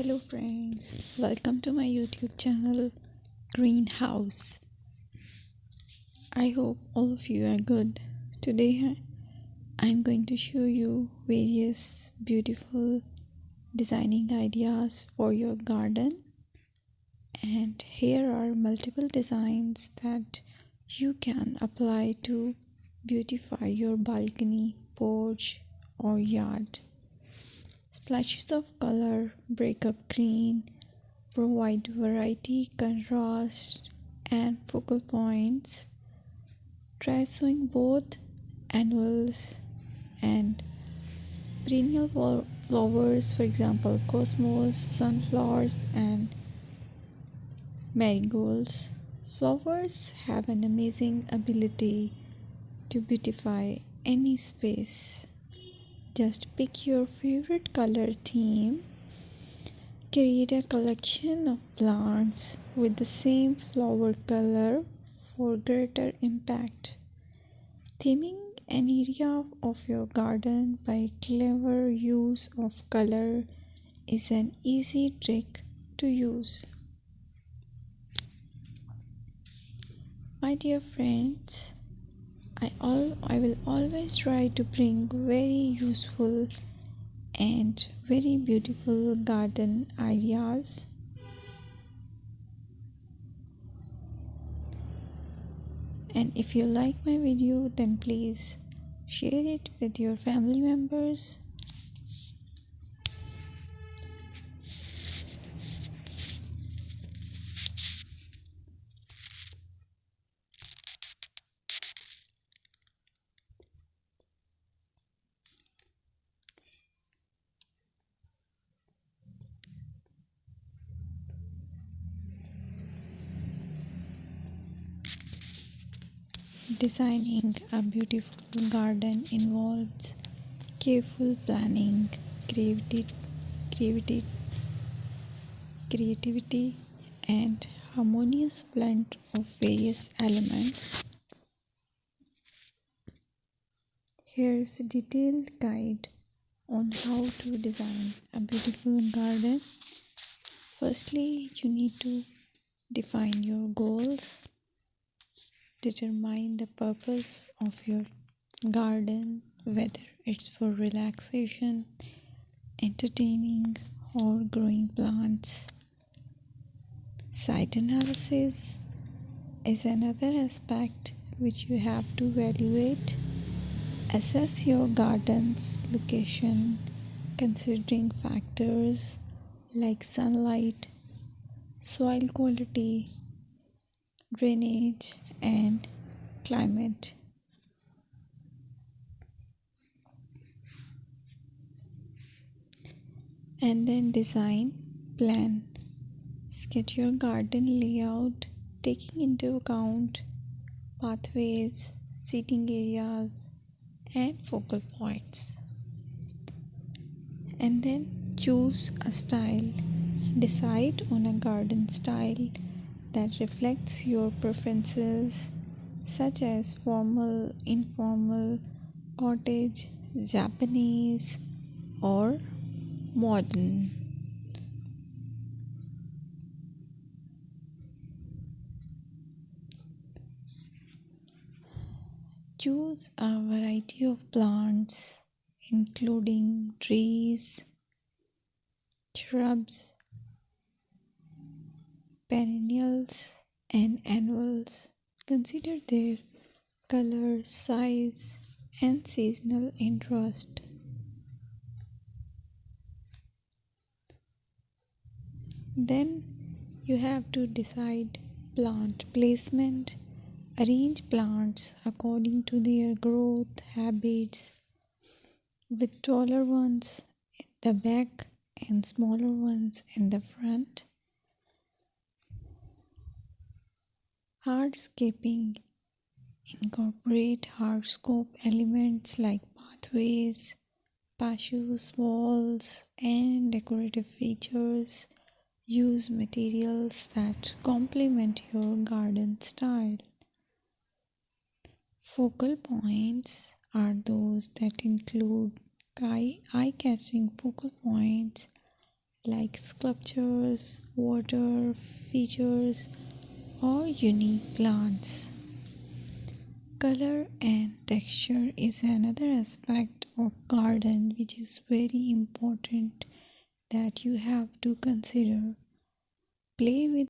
Hello friends, welcome to my YouTube channel Greenhouse. I hope all of you are good. Today I'm going to show you various beautiful designing ideas for your garden, and here are multiple designs that you can apply to beautify your balcony, porch or yard. Splashes of color break up green, provide variety, contrast, and focal points. Try sowing both annuals and perennial flowers, for example, cosmos, sunflowers, and marigolds. Flowers have an amazing ability to beautify any space. Just pick your favorite color theme. Create a collection of plants with the same flower color for greater impact. Theming an area of your garden by clever use of color is an easy trick to use. My dear friends, I will always try to bring very useful and very beautiful garden ideas. And if you like my video, then please share it with your family members. Designing a beautiful garden involves careful planning, creativity, creativity, and harmonious blend of various elements. Here's a detailed guide on how to design a beautiful garden. Firstly, you need to define your goals. Determine the purpose of your garden, whether it's for relaxation, entertaining, or growing plants. Site analysis is another aspect which you have to evaluate. Assess your garden's location, considering factors like sunlight, soil quality, drainage, and climate. And then design, plan. Sketch your garden layout, taking into account pathways, seating areas, and focal points. And then choose a style. Decide on a garden style that reflects your preferences, such as formal, informal, cottage, Japanese, or modern. Choose a variety of plants, including trees, shrubs, perennials, and annuals. Consider their color, size, and seasonal interest. Then you have to decide plant placement. Arrange plants according to their growth habits, with taller ones in the back and smaller ones in the front. Hardscaping. Incorporate hardscape elements like pathways, patios, walls, and decorative features. Use materials that complement your garden style. Focal points are those that include eye-catching focal points like sculptures, water features, or unique plants. Color and texture is another aspect of garden which is very important that you have to consider. Play with